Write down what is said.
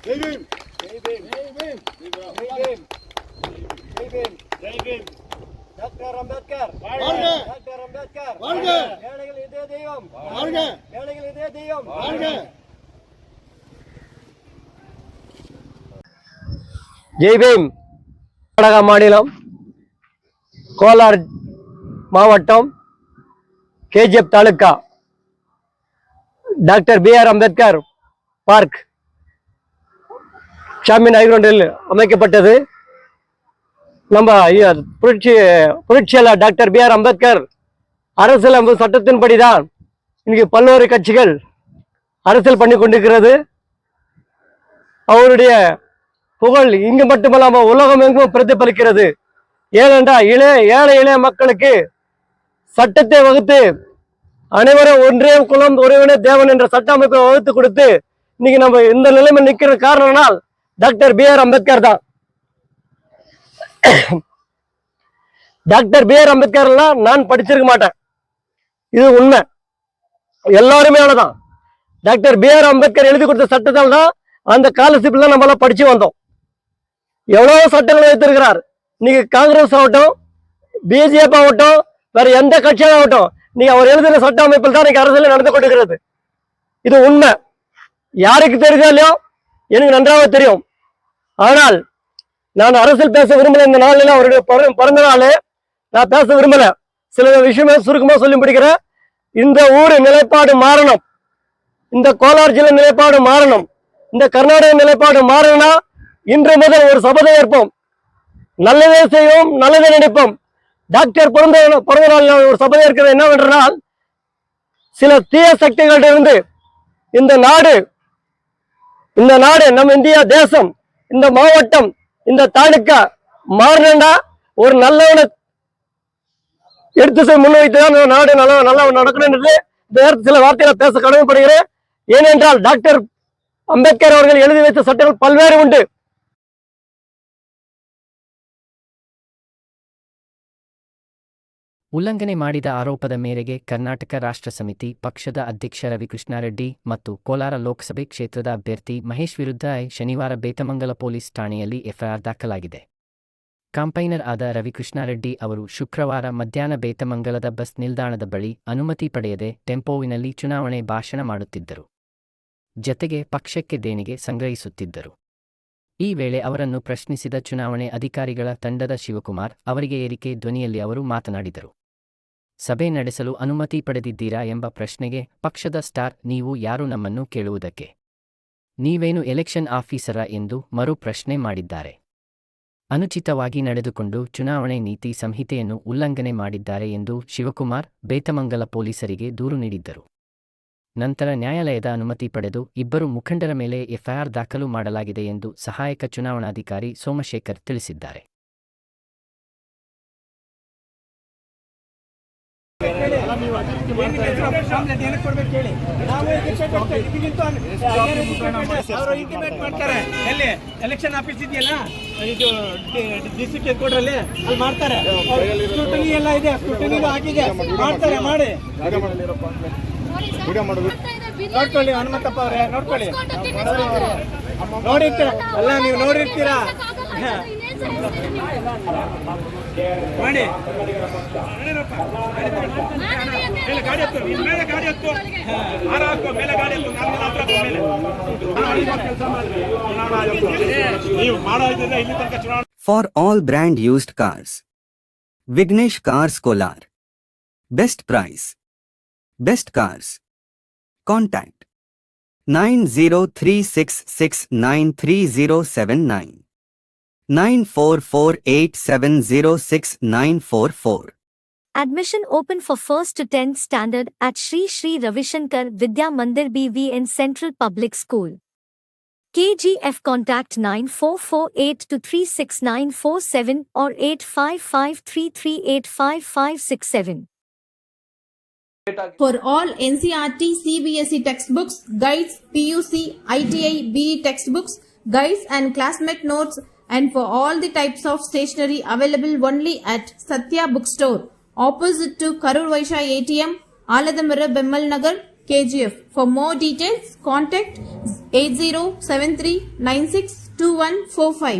जय भीम जय भीम जय भीम जय भीम जय भीम जय भीम டாக்டர் அம்பேத்கர் வாழ்க டாக்டர் அம்பேத்கர் வாழ்க ஏழைகள் இதே தெய்வம் வாழ்க ஏழைகள் இதே தெய்வம் வாழ்க ஜெய் பீம் கர்நாடக மாநிலம் கோலார் மாவட்டம் KGF taluka doctor BR Ambedkar park ஷாமின் ஹைகிரவுண்டில் அமைக்கப்பட்டது. நம்ம புரட்சியாளர் டாக்டர் பிஆர் அம்பேத்கர் அரசியலமைப்பு சட்டத்தின்படிதான் இன்னைக்கு பல்வேறு கட்சிகள் அரசியல் பண்ணி கொண்டிருக்கிறது. அவருடைய புகழ் இங்கு மட்டுமல்லாமல் உலகம் எங்கும் பிரதிபலிக்கிறது. ஏனென்றால் ஏழை இளைய மக்களுக்கு சட்டத்தை வகுத்து அனைவரும் ஒன்றே குலம் ஒருவனே தேவன் என்ற சட்ட அமைப்பை வகுத்து கொடுத்து இன்னைக்கு நம்ம இந்த நிலைமை நிற்கிற காரணம்னால் டாக்டர் பிஆர் அம்பேத்கர் தான். டாக்டர் பிஆர் அம்பேத்கர்லாம் நான் படிச்சிருக்க மாட்டேன், இது உண்மை. எல்லாருமே அவ்வளவுதான். டாக்டர் பிஆர் அம்பேத்கர் எழுதி கொடுத்த சட்டத்தால் தான் அந்த ஸ்காலர்ஷிப்ல நம்மள படிச்சு வந்தோம். எவ்வளவு சட்டங்களை வைத்திருக்கிறார். இன்னைக்கு காங்கிரஸ் ஆகட்டும், பிஜேபி ஆகட்டும், வேற எந்த கட்சியாகட்டும், நீங்க அவர் எழுதின சட்ட அமைப்பில் தான் இன்னைக்கு அரசியல் நடந்து கொண்டிருக்கிறது. இது உண்மை. யாருக்கு தெரியுதோ இல்லையோ, எனக்கு நன்றாக தெரியும். ஆனால் நான் அரசியல் பேச விரும்பல. இந்த நாளில் அவருடைய பிறந்த நாள் நான் பேச விரும்பல. சில விஷயமே சுருக்கமா சொல்லி முடிக்கிறேன். இந்த ஊர் நிலைப்பாடு மாறணும், இந்த கோலார் ஜில்லை நிலைப்பாடு மாறணும், இந்த கர்நாடக நிலைப்பாடு மாறணும்னா இன்று முதல் ஒரு சபதம் ஏற்போம். நல்லதே செய்வோம், நல்லதே நினைப்போம். டாக்டர் பிறந்த நாள் ஒரு சபதம் இருக்கிறது என்னவென்றால், சில தீய சக்திகளிடம் இருந்து இந்த நாடு நம்ம இந்தியா தேசம், இந்த மாவட்டம், இந்த தாலுக்கா மாறணும்னா ஒரு நல்லவனை எடுத்து முன்வைத்துதான் நாடு நல்லா நடக்கணும் என்று சில வார்த்தைகளை பேச கடமைப்படுகிறேன். ஏனென்றால் டாக்டர் அம்பேத்கர் அவர்கள் எழுதி வைத்த சட்டங்கள் பல்வேறு உண்டு. ಉಲ್ಲಂಘನೆ ಮಾಡಿದ ಆರೋಪದ ಮೇರೆಗೆ ಕರ್ನಾಟಕ ರಾಷ್ಟ್ರ ಸಮಿತಿ ಪಕ್ಷದ ಅಧ್ಯಕ್ಷ ರವಿಕೃಷ್ಣಾರೆಡ್ಡಿ ಮತ್ತು ಕೋಲಾರ ಲೋಕಸಭೆ ಕ್ಷೇತ್ರದ ಅಭ್ಯರ್ಥಿ ಮಹೇಶ್ ವಿರುದ್ಧ ಶನಿವಾರ ಬೇತಮಂಗಲ ಪೊಲೀಸ್ ಠಾಣೆಯಲ್ಲಿ ಎಫ್ಐಆರ್ ದಾಖಲಾಗಿದೆ. ಕಾಂಪೈನರ್ ಆದ ರವಿಕೃಷ್ಣಾರೆಡ್ಡಿ ಅವರು ಶುಕ್ರವಾರ ಮಧ್ಯಾಹ್ನ ಬೇತಮಂಗಲದ ಬಸ್ ನಿಲ್ದಾಣದ ಬಳಿ ಅನುಮತಿ ಪಡೆಯದೆ ಟೆಂಪೋವಿನಲ್ಲಿ ಚುನಾವಣೆ ಭಾಷಣ ಮಾಡುತ್ತಿದ್ದರು. ಜತೆಗೆ ಪಕ್ಷಕ್ಕೆ ದೇಣಿಗೆ ಸಂಗ್ರಹಿಸುತ್ತಿದ್ದರು. ಈ ವೇಳೆ ಅವರನ್ನು ಪ್ರಶ್ನಿಸಿದ ಚುನಾವಣೆ ಅಧಿಕಾರಿಗಳ ತಂಡದ ಶಿವಕುಮಾರ್ ಅವರಿಗೆ ಏರಿಕೆ ಧ್ವನಿಯಲ್ಲಿ ಅವರು ಮಾತನಾಡಿದರು. ಸಭೆ ನಡೆಸಲು ಅನುಮತಿ ಪಡೆದಿದ್ದೀರಾ ಎಂಬ ಪ್ರಶ್ನೆಗೆ ಪಕ್ಷದ ಸ್ಟಾರ್, ನೀವು ಯಾರು ನಮ್ಮನ್ನು ಕೇಳುವುದಕ್ಕೆ? ನೀವೇನು ಎಲೆಕ್ಷನ್ ಆಫೀಸರಾ ಎಂದು ಮರು ಪ್ರಶ್ನೆ ಮಾಡಿದ್ದಾರೆ. ಅನುಚಿತವಾಗಿ ನಡೆದುಕೊಂಡು ಚುನಾವಣೆ ನೀತಿ ಸಂಹಿತೆಯನ್ನು ಉಲ್ಲಂಘನೆ ಮಾಡಿದ್ದಾರೆ ಎಂದು ಶಿವಕುಮಾರ್ ಬೇತಮಂಗಲ ಪೊಲೀಸರಿಗೆ ದೂರು ನೀಡಿದ್ದರು. ನಂತರ ನ್ಯಾಯಾಲಯದ ಅನುಮತಿ ಪಡೆದು ಇಬ್ಬರು ಮುಖಂಡರ ಮೇಲೆ ಎಫ್ಐಆರ್ ದಾಖಲು ಮಾಡಲಾಗಿದೆ ಎಂದು ಸಹಾಯಕ ಚುನಾವಣಾಧಿಕಾರಿ ಸೋಮಶೇಖರ್ ತಿಳಿಸಿದ್ದಾರೆ. ಎಲೆಕ್ಷನ್ ಆಫೀಸ್ ಇದೆಯಲ್ಲ, ಇದು ಡಿಸ್ಟ್ರಿಕ್ಟ್ ಹೆಡ್ ಕ್ವಾರ್ಟರ್ ಅಲ್ಲಿ ಅಲ್ಲಿ ಮಾಡ್ತಾರೆ. ಸ್ಕ್ರೂಟನಿ ಎಲ್ಲ ಇದೆ, ಸ್ಕ್ರೂಟನಿ ಹಾಕಿದೆ, ಮಾಡ್ತಾರೆ. ಮಾಡಿ ನೋಡ್ಕೊಳ್ಳಿ ಹನುಮಂತಪ್ಪ ಅವರೇ, ನೋಡ್ಕೊಳ್ಳಿ. ನೋಡಿರ್ತೀರ ಅಲ್ಲ, ನೀವು ನೋಡಿರ್ತೀರಾ. ಮಾಡಿ ಗಾಡಿ ಹತ್ತು, ಮೇಲೆ ಗಾಡಿ ಹತ್ತು, ಹಾರ ಹಾಕೋ, ಮೇಲೆ ಗಾಡಿ ಹತ್ತು, ನೀವು ಮಾಡೋದಿದ್ರೆ ಇಲ್ಲಿ ತನಕ ಚುನಾವಣೆ. For all brand used cars, Vignesh Cars Kolar. Best price, best cars. Contact 9036693079 9448706944. Admission open for 1st to 10th standard at Shri Shri Ravishankar Vidya Mandir BVN Central Public School. KGF contact 9448236947 or 8553385567. For all NCERT CBSE textbooks, guides, PUC, ITI, BE textbooks, guides and classmate notes, and for all the types of stationery available only at Satya Bookstore, opposite to Karur Vaishya ATM, Aladamara Bemmal Nagar, KGF. For more details, contact 8073962145.